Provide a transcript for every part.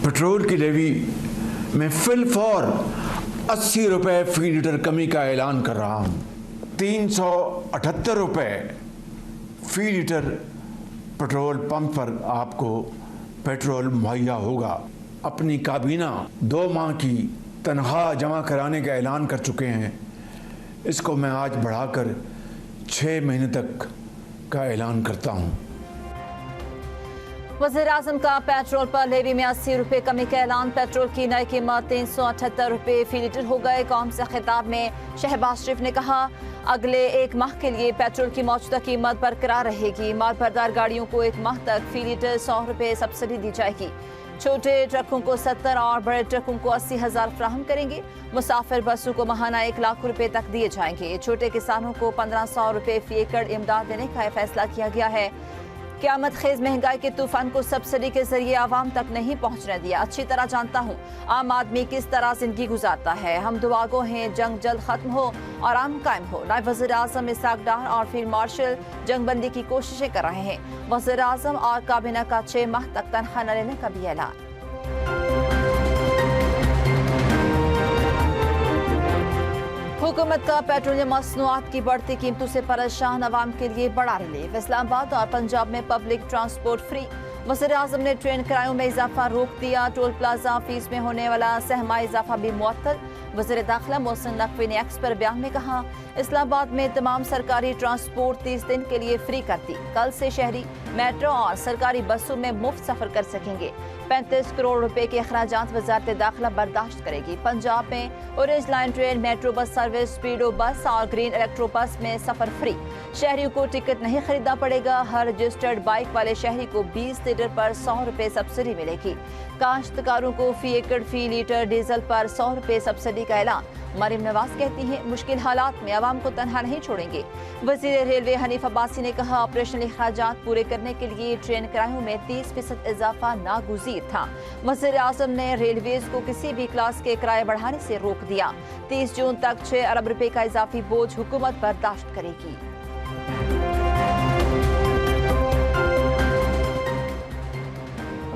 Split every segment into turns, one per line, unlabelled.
Petrol की levy में फिलफौर 80 रुपये फी लीटर कमी का ऐलान कर रहा हूँ। 378 रुपये फी लीटर पेट्रोल पंप पर आपको पेट्रोल मुहैया होगा। अपनी काबीना 2 माह की तनख्वाह जमा कराने का ऐलान कर चुके हैं। इसको मैं आज बढ़ाकर 6 महीने तक का ऐलान करता हूँ।
वज़ीर-ए-आज़म का पेट्रोल पर लेवी में 80 रुपये कमी का ऐलान। पेट्रोल की नई कीमत 378 रुपये फी लीटर हो गए। कौम से खिताब में शहबाज शरीफ ने कहा, अगले 1 माह के लिए पेट्रोल की मौजूदा कीमत बरकरार रहेगी। मालबरदार गाड़ियों को 1 माह तक फी लीटर 100 रुपये सब्सिडी दी जाएगी। छोटे ट्रकों को 70 और बड़े ट्रकों को 80,000 फ्राहम करेंगे। मुसाफिर बसों को माहाना 1 लाख रुपए तक दिए जाएंगे। छोटे किसानों को 1500 रुपये फी एकड़ इमदाद देने का फैसला किया गया है। क़यामत खेज महंगाई के तूफान को सब्सिडी के जरिए आवाम तक नहीं पहुंचने दिया। अच्छी तरह जानता हूं आम आदमी किस तरह जिंदगी गुजारता है। हम दुआगो हैं जंग जल्द खत्म हो और आम कायम हो। नायब वज़ीर-ए-आज़म इसाक डार और फील्ड मार्शल जंगबंदी की कोशिशें कर रहे हैं। वज़ीर-ए-आज़म और काबीना का 6 माह तक तनख्वाह न लेने का भी ऐलान। हुकूमत का पेट्रोलियम मसनूआत की बढ़ती कीमतों से परेशान अवाम के लिए बड़ा रिलीफ। इस्लामाबाद और पंजाब में पब्लिक ट्रांसपोर्ट फ्री। वज़ीर-ए-आज़म ने ट्रेन किरायों में इजाफा रोक दिया। टोल प्लाजा फीस में होने वाला सहमाई इजाफा भी मुअत्तल। वज़ीर दाखिला मोहसिन नकवी ने एक्स पर बयान में कहा, इस्लामाबाद में तमाम सरकारी ट्रांसपोर्ट 30 दिन के लिए फ्री कर दी। कल से शहरी मेट्रो और सरकारी बसों में मुफ्त सफर कर सकेंगे। 35 करोड़ रुपए के अखराजात वज़ारत दाखिला बर्दाश्त करेगी। पंजाब में orange line train, metro bus service, speedo bus और ग्रीन इलेक्ट्रो बस में सफर फ्री। शहरियों को टिकट नहीं खरीदना पड़ेगा। हर रजिस्टर्ड बाइक वाले शहरी को 20 लीटर पर 100 रुपए सब्सिडी मिलेगी। काश्तकारों को फी एकड़ फी लीटर डीजल पर 100 रुपए सब्सिडी का ऐलान। मरीम नवाज कहती हैं, मुश्किल हालात में आवाम को तनहा नहीं छोड़ेंगे। वज़ीर रेलवे हनीफ अब्बासी ने कहा, ऑपरेशनल अखराजात पूरे करने के लिए ट्रेन किरायों में 30% इजाफा नागुज़ीर था। वज़ीर-ए-आज़म ने रेलवेज को किसी भी क्लास के किराए बढ़ाने से रोक दिया। 30 जून तक 6 अरब रुपए का इजाफी बोझ हुकूमत बर्दाश्त करेगी।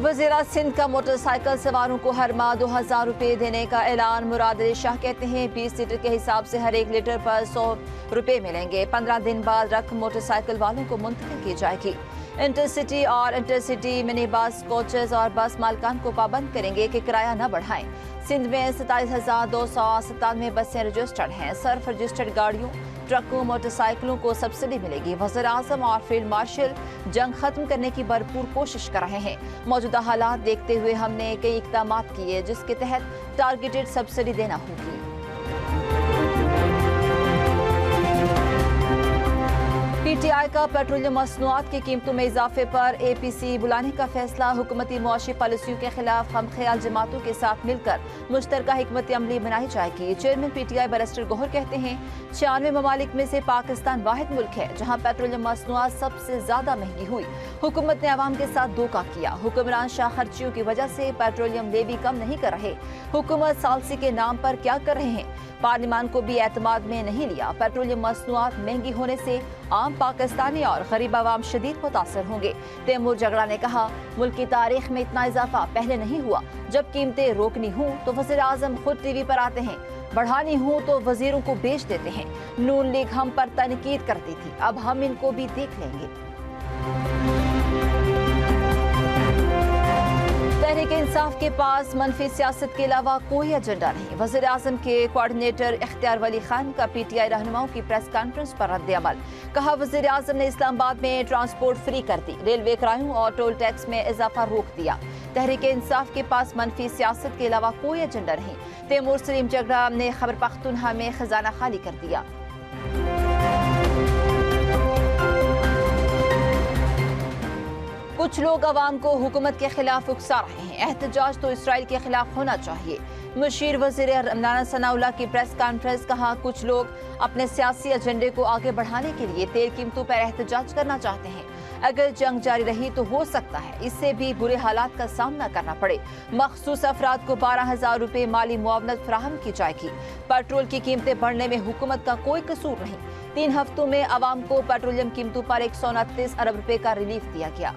वज़ीर सिंध का मोटरसाइकिल सवारों को हर माह 2000 रुपये देने का ऐलान। मुराद अली शाह कहते हैं, 20 लीटर के हिसाब से हर 1 लीटर पर 100 रुपये मिलेंगे। 15 दिन बाद रकम मोटरसाइकिल वालों को मुंतकिल की जाएगी। इंटरसिटी और इंटरसिटी मिनी बस कोचेज और बस मालिकान को पाबंद करेंगे कि किराया न बढ़ाएं। सिंध में 27,297 बसें रजिस्टर्ड हैं। सर्फ रजिस्टर्ड गाड़ियों, ट्रकों, मोटरसाइकिलों को सब्सिडी मिलेगी। वज़ीर-ए-आज़म और फील्ड मार्शल जंग खत्म करने की भरपूर कोशिश कर रहे हैं। मौजूदा हालात देखते हुए हमने कई इक़दाम किए जिसके तहत टारगेटेड सब्सिडी देना होगी। पीटीआई का पेट्रोलियम मसनूआत की कीमतों में इजाफे पर APC बुलाने का फैसला। हुकूमती मुआशी पॉलिसियों के खिलाफ हम ख्याल जमातों के साथ मिलकर मुश्तरका हिकमत अमली बनाई जाएगी। चेयरमैन PTI बैरिस्टर गौहर कहते हैं, 96 ममालिक में से पाकिस्तान वाहिद मुल्क है जहाँ पेट्रोलियम मसनूआत सबसे ज्यादा महंगी हुई। हुकूमत ने अवाम के साथ धोखा किया। हुक्मरान शाह खर्चियों की वजह से पेट्रोलियम लेवी कम नहीं कर रहे। हुकूमत सालसी के नाम पर क्या कर रहे हैं? पार्लियामान को भी एतमाद में नहीं लिया। पेट्रोलियम मसनूआत महंगी होने से आम पाकिस्तानी और गरीब आवाम शदीद मुतासर होंगे। तैमूर जगड़ा ने कहा, मुल्क की तारीख में इतना इजाफा पहले नहीं हुआ। जब कीमतें रोकनी हूँ तो वज़ीर-ए-आज़म खुद टीवी पर आते हैं, बढ़ानी हूँ तो वजीरों को बेच देते हैं। नून लीग हम पर तनकीद करती थी, अब हम इनको भी देख लेंगे। तहरीक इंसाफ के पास मनफी सियासत के अलावा कोई एजेंडा नहीं। वज़ीर-ए-आज़म के कोऑर्डिनेटर इख्तियार वली खान का PTI रहनुमाओं की प्रेस कॉन्फ्रेंस पर रद्द-ए-अमल। कहा, वज़ीर-ए-आज़म ने इस्लामाबाद में ट्रांसपोर्ट फ्री कर दी, रेलवे किरायों और टोल टैक्स में इजाफा रोक दिया। तहरीक इंसाफ के पास मनफी सियासत के अलावा कोई एजेंडा नहीं। तैमूर सलीम जगड़ा ने खैबर पख्तूनख्वा में खजाना खाली कर दिया। कुछ लोग अवाम को हुकूमत के खिलाफ उकसा रहे हैं। एहतजाज तो इसराइल के खिलाफ होना चाहिए। मुशीर वज़ीर रमज़ान सनाउल्लाह की प्रेस कॉन्फ्रेंस। कहा, कुछ लोग अपने सियासी एजेंडे को आगे बढ़ाने के लिए तेल कीमतों पर एहतजाज करना चाहते हैं। अगर जंग जारी रही तो हो सकता है इससे भी बुरे हालात का सामना करना पड़े। मखसूस अफराद को 12,000 रुपये माली मुआवनत फराहम की जाएगी। पेट्रोल की कीमतें बढ़ने में हुकूमत का कोई कसूर नहीं। 3 हफ्तों में अवाम को पेट्रोलियम कीमतों पर 129 अरब रुपए का रिलीफ दिया गया।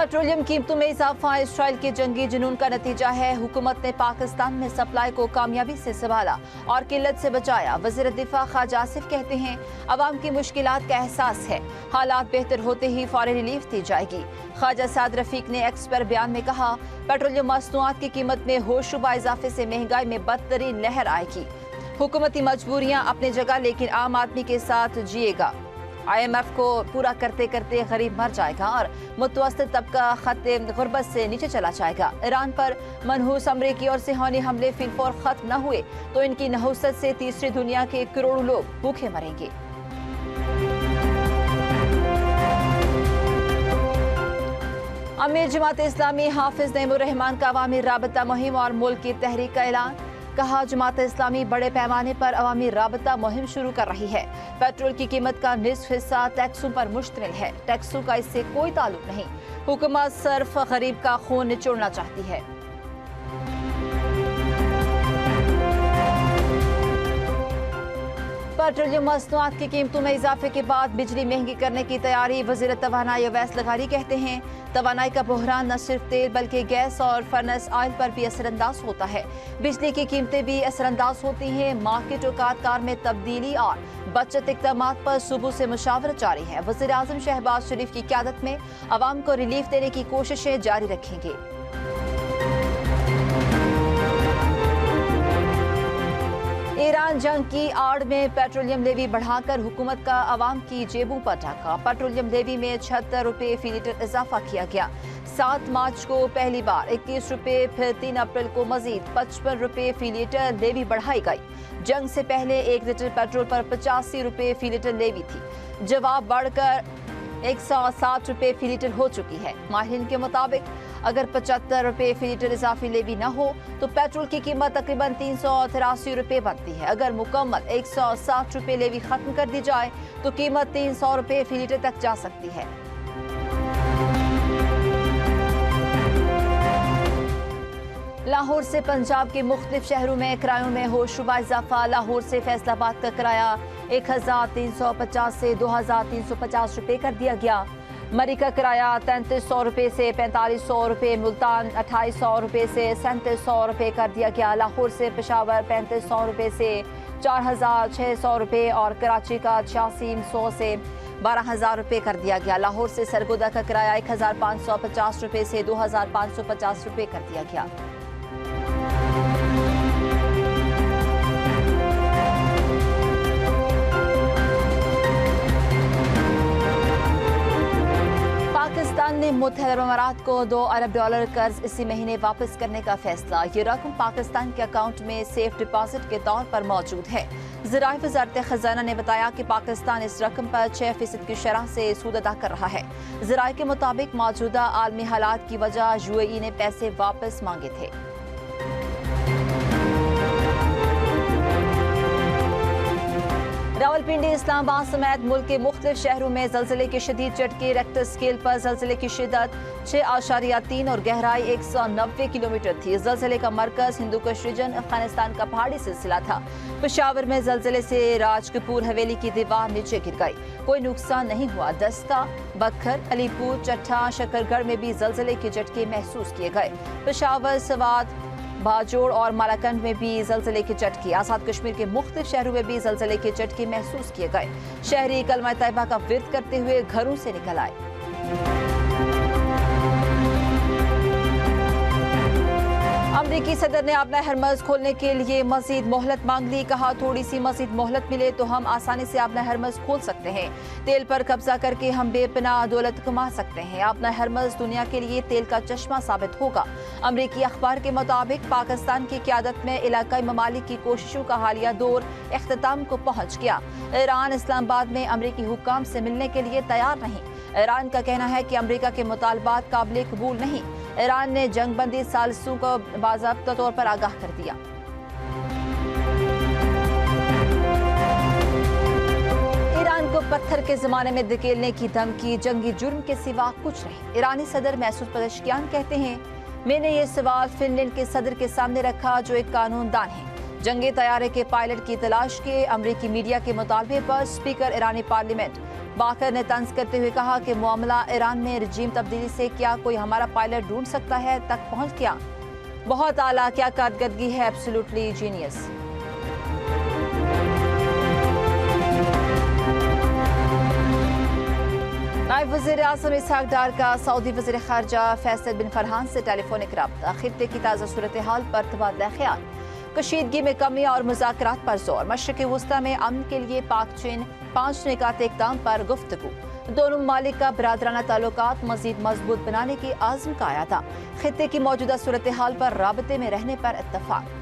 पेट्रोलियम कीमतों में इजाफा इसराइल के जंगी जुनून का नतीजा है। हुकूमत ने पाकिस्तान में सप्लाई को कामयाबी से संभाला और किल्लत से बचाया। वज़ीर दिफा ख्वाजा आसिफ कहते हैं, अवाम की मुश्किलात का एहसास है, हालात बेहतर होते ही फौरी रिलीफ दी जाएगी। ख्वाजा साद रफीक ने एक्स पर बयान में कहा, पेट्रोलियम मसनूआत की कीमत में होशरुबा इजाफे से महंगाई में बदतरीन लहर आएगी। हुकूमती मजबूरियां अपनी जगह, लेकिन आम आदमी के साथ जिएगा। IMF को पूरा करते करते गरीब मर जाएगा और मुतवस्तित तबका खत्ते गुर्बत से नीचे चला जाएगा। ईरान पर मनहूस अमरीकी और सिहानी हमले फिलफौर खत्म न हुए तो इनकी नहुसत से तीसरी दुनिया के करोड़ों लोग भूखे मरेंगे। अमीर जमात इस्लामी हाफिज नईमुर रहमान का अवामी राबता मुहिम और मुल्क की तहरीक का ऐलान। कहा, जमात इस्लामी बड़े पैमाने पर अवामी राबता मुहिम शुरू कर रही है। पेट्रोल की कीमत का निस्फ हिस्सा टैक्सों पर मुश्तमिल है। टैक्सों का इससे कोई ताल्लुक नहीं। हुकूमत सिर्फ गरीब का खून निचोड़ना चाहती है। पेट्रोलियम मसनूआत की कीमतों में इजाफे के बाद बिजली महंगी करने की तैयारी। वज़ीर तवानाई अवैस लगारी कहते हैं, तवानाई का बहरान न सिर्फ तेल बल्कि गैस और फर्नेस ऑयल पर भी असरअंदाज होता है। बिजली की कीमतें भी असरअंदाज होती हैं। मार्केट और कार में तब्दीली और बचत इक़दाम पर सुबह से मुशावरत जारी है। वज़ीर आज़म शहबाज शरीफ की क़यादत में अवाम को रिलीफ देने की कोशिशें जारी रखेंगे। ईरान जंग की आड़ में पेट्रोलियम लेवी बढ़ाकर हुकूमत का अवाम की जेबों पर डाका। पेट्रोलियम लेवी में 76 रुपये फी लीटर इजाफा किया गया। 7 मार्च को पहली बार 21 रुपये, फिर 3 अप्रैल को मजीद 55 रुपये फी लीटर लेवी बढ़ाई गई। जंग से पहले 1 लीटर पेट्रोल पर 85 रुपये फी लीटर लेवी थी। जवाब बढ़कर 160 रुपये फी लीटर हो चुकी है। माहिरीन के मुताबिक अगर 75 रुपये फी लीटर इजाफी लेवी न हो तो पेट्रोल की कीमत तकरीबन 383 रुपये बनती है। अगर मुकम्मल 160 रुपये लेवी खत्म कर दी जाए तो कीमत 300 रुपये फी लीटर तक जा सकती है। लाहौर से पंजाब के मुख्तलिफ शहरों में किरायों में होशरुबा इजाफा। लाहौर से फैसलाबाद का किराया 1350 से 2350 रुपये कर दिया गया। मरी का किराया 3300 रुपये से 4500 रुपये, मुल्तान 2800 रुपये से 3700 रुपये कर दिया गया। लाहौर से पेशावर 3500 रुपये से 4600 रुपये और कराची का 8600 से 12000 रुपये कर दिया गया। लाहौर से सरगोदा का किराया 1550 रुपये से 2550 रुपये कर दिया गया। पाकिस्तान ने मुत्तहदा अरब अमारात को $2 अरब कर्ज इसी महीने वापस करने का फैसला। ये रकम पाकिस्तान के अकाउंट में सेफ डिपॉजिट के तौर पर मौजूद है। ज़राए वज़ारत खजाना ने बताया कि पाकिस्तान इस रकम पर 6% की शरह से सूद अदा कर रहा है। ज़राए के मुताबिक मौजूदा आलमी हालात की वजह UAE ने पैसे वापस मांगे थे। रावलपिंडी, इस्लामाबाद समेत मुल्क के मुख्तलिफ शहरों में ज़लज़ले के शदीद झटके। रेक्टर स्केल पर ज़लज़ले की शिद्दत 6.3 और गहराई 190 किलोमीटर थी। ज़लज़ले का मरकज़ हिंदूकुश रीजन अफगानिस्तान का पहाड़ी सिलसिला था। पेशावर में ज़लज़ले से राजकपूर हवेली की दीवार नीचे गिर गई। कोई नुकसान नहीं हुआ। दस्ता, बखर, अलीपुर, चट्टा, शकरगढ़ में भी ज़लज़ले के झटके महसूस किए गए। पेशावर, सवात, बाजोड़ और मालाकंड में भी ज़लज़ले के झटके। आज़ाद कश्मीर के मुख्तलिफ शहरों में भी ज़लज़ले के झटके महसूस किए गए। शहरी कलमा तैयबा का विर्द करते हुए घरों से निकल आए। अमरीकी सदर ने अपना हरमज खोलने के लिए मजीद मोहलत मांग ली। कहा, थोड़ी सी मजीद मोहलत मिले तो हम आसानी से अपना हरमज खोल सकते हैं। तेल पर कब्जा करके हम बेपनाह दौलत कमा सकते हैं। अपना हरमज दुनिया के लिए तेल का चश्मा साबित होगा। अमरीकी अखबार के मुताबिक पाकिस्तान की क़यादत में इलाकाई ममालिक की कोशिशों का हालिया दौर इख्तिताम को पहुँच गया। ईरान इस्लामाबाद में अमरीकी हुक्काम से मिलने के लिए तैयार नहीं। ईरान का कहना है कि अमरीका के मुतालबात काबिल कबूल नहीं। ईरान ने जंगबंदी सालिसों को बाज़ाब्ता तौर पर आगाह कर दिया। ईरान को पत्थर के जमाने में धकेलने की धमकी जंगी जुर्म के सिवा कुछ नहीं। ईरानी सदर मसूद पेज़ेश्कियान कहते हैं, मैंने ये सवाल फिनलैंड के सदर के सामने रखा जो एक कानूनदान है। जंगी तैयारे के पायलट की तलाश के अमरीकी मीडिया के मुतालबे पर स्पीकर ईरानी पार्लियामेंट बाकर ने तंज करते हुए कहा कि मामला ईरान में रजीम तब्दीली से क्या कोई हमारा पायलट ढूंढ सकता है तक पहुंच गया। बहुत आला, क्या कारकर्दगी है, एब्सोल्युटली जीनियस। नायब वज़ीर आज़म इसहाक डार का सऊदी वज़ीर ख़ारजा फैसल बिन फरहान से टेलीफोनिक रब्ता, खित्ते की ताज़ा सूरत हाल पर तबादला ख्याल, कशीदगी में कमी और मुज़ाकरात पर जोर, मशरिक़ी वुस्ता में अमन के लिए पाक चीन 5 निकात इक़दाम पर गुफ्तगू, दोनों ममालिक का बरादराना ताल्लुकात मज़ीद मजबूत बनाने की आज़म का आया था, खित्ते की मौजूदा सूरत हाल पर राबते में रहने पर इत्तफ़ाक़।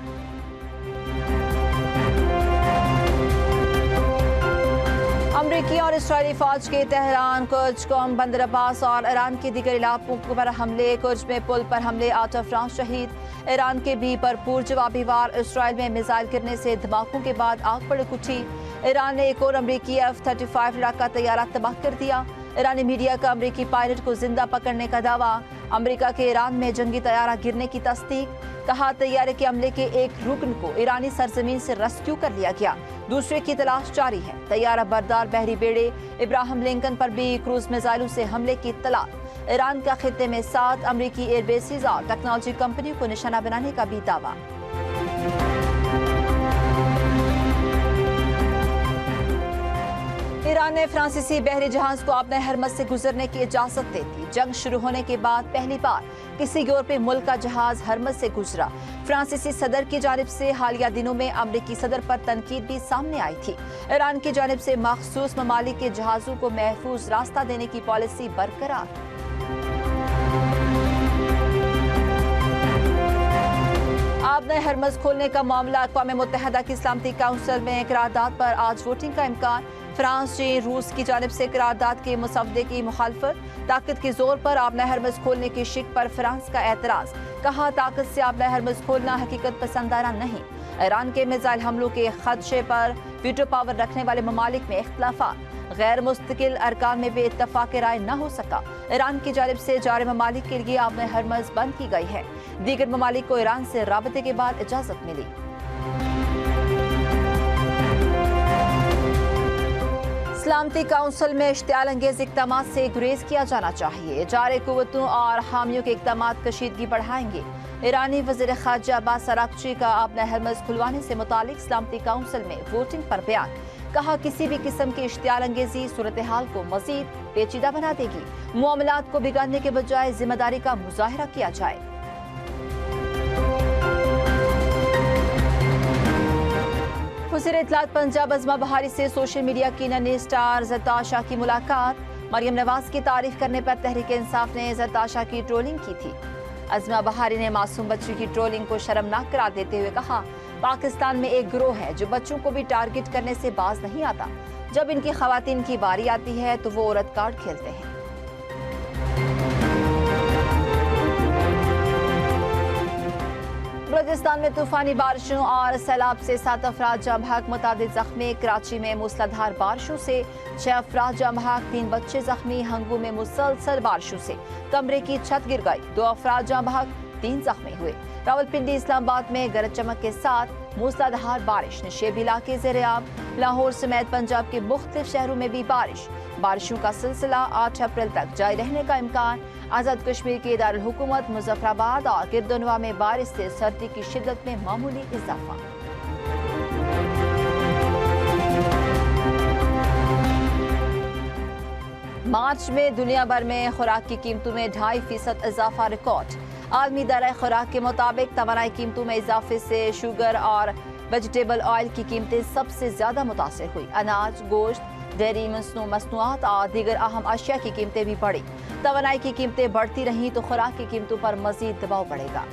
अमरीकी और इसराइली फौज के तेहरान, कुर्ज, कौम, बंदर अब्बास और ईरान के दीगर इलाकों पर हमले, कुर्ज में पुल पर हमले, 8 अफराद शहीद। ईरान के भी भरपूर जवाबी वार, इसराइल में मिसाइल गिरने से धमाकों के बाद आग भड़क उठी। ईरान ने एक और अमरीकी F-35 लड़ाका तैयारा तबाह कर दिया। ईरानी मीडिया का अमरीकी पायलट को जिंदा पकड़ने का दावा, अमरीका के ईरान में जंगी तैयारा गिरने की तस्दीक, कहा तैयारे के हमले के एक रुकन को ईरानी सरजमीन से रेस्क्यू कर लिया गया, दूसरे की तलाश जारी है। तैयारा बरदार बहरी बेड़े इब्राहिम लिंकन पर भी क्रूज मिसाइलों से हमले की इत्तला। ईरान का खित्ते में 7 अमरीकी एयरबेसेस और टेक्नोलॉजी कंपनियों को निशाना बनाने का भी दावा। ईरान ने फ्रांसीसी बहरी जहाज को अपने हरमज से गुजरने की इजाजत दे दी। जंग शुरू होने के बाद पहली बार किसी यूरोपीय मुल्क का जहाज हरमज से गुजरा। फ्रांसीसी सदर की जानिब से हालिया दिनों में अमरीकी सदर पर तनकीद भी सामने आई थी। ईरान की जानिब से मखसूस ममालिक के जहाजों को महफूज रास्ता देने की पॉलिसी बरकरार। आपने हरमज खोलने का मामला अक़वाम मुत्तहिदा की सलामती काउंसिल में करारदाद पर आज वोटिंग का इम्कान। फ्रांस, चीन, रूस की जानिब से करारदाद के मुसवदे की मुखालफत, ताकत के जोर पर आपने हरमज खोलने की शिक पर फ्रांस का एतराज, कहा ताकत से आपने हरमज खोलना हकीकत पसंदाना नहीं। ईरान के मिसाइल हमलों के खदशे पर वीटो पावर रखने वाले ममालिक में इख्तलाफात, गैर मुस्तकिल अरकान में भी इत्तफाक राय न हो सका। ईरान की जानिब से जारे ममालिक के लिए आपने हरमज बंद की गई है। दीगर ममालिक को ईरान से राबते के बाद इजाजत मिली। सलामती काउंसिल में इश्तियाल अंगेज इक़दामात से गुरेज किया जाना चाहिए। जारे कुव्वतों और हामियों के इक़दामात कशीदगी बढ़ाएंगे। ईरानी वज़ीर ख़ारजा अब्बास अराग़ची का अपना हरमज खुलवाने से मुतालिक सलामती काउंसिल में वोटिंग पर बयान, कहा किसी भी किस्म की इश्तियाल अंगेजी सूरत हाल को मजीद पेचीदा बना देगी। मामलात को बिगाड़ने के बजाय जिम्मेदारी का मुजाहिरा किया जाए। वज़ीर इत्तलात पंजाब अज़मा बहारी से सोशल मीडिया की नन्ही स्टार ज़रताशा की मुलाकात। मरियम नवाज की तारीफ करने पर तहरीक इंसाफ ने ज़रताशा की ट्रोलिंग की थी। अज़मा बहारी ने मासूम बच्ची की ट्रोलिंग को शर्मनाक करार देते हुए कहा, पाकिस्तान में एक गिरोह है जो बच्चों को भी टारगेट करने से बाज नहीं आता। जब इनकी खवातीन की बारी आती है तो वो औरत कार्ड खेलते हैं। बलूचिस्तान में तूफानी बारिशों और सैलाब से 7 अफराद जाम हक, मुतादिद जख्मी। कराची में मूसलाधार बारिशों से 6 अफराद जाम हक, 3 बच्चे जख्मी। हंगू में मुसलसल बारिशों से कमरे की छत गिर गई, 2 अफराद जाम हक, 3 जख्मी हुए। रावलपिंडी, इस्लामाबाद में गरज चमक के साथ मूसलाधार बारिश, नशेब इलाके ज़ेर-ए-आब। लाहौर समेत पंजाब के मुख्तलिफ शहरों में भी बारिशों का सिलसिला 8 अप्रैल तक जारी रहने का इम्कान। आज़ाद कश्मीर के दारुल हुकूमत मुजफ्फराबाद और गिरदोनवा में बारिश से सर्दी की शिद्दत में मामूली इजाफा। मार्च में दुनिया भर में खुराक की कीमतों में 2.5% इजाफा रिकॉर्ड। आलमी दायरा खुराक के मुताबिक तवानाई कीमतों में इजाफे से शुगर और वेजिटेबल ऑयल की कीमतें सबसे ज्यादा मुतासिर हुई। अनाज, गोश्त, डेयरी, मसनूआत और दीगर अहम अशिया की कीमतें भी बढ़ी। तवानाई की कीमतें बढ़ती रहीं तो खुराक की कीमतों पर मजीद दबाव बढ़ेगा।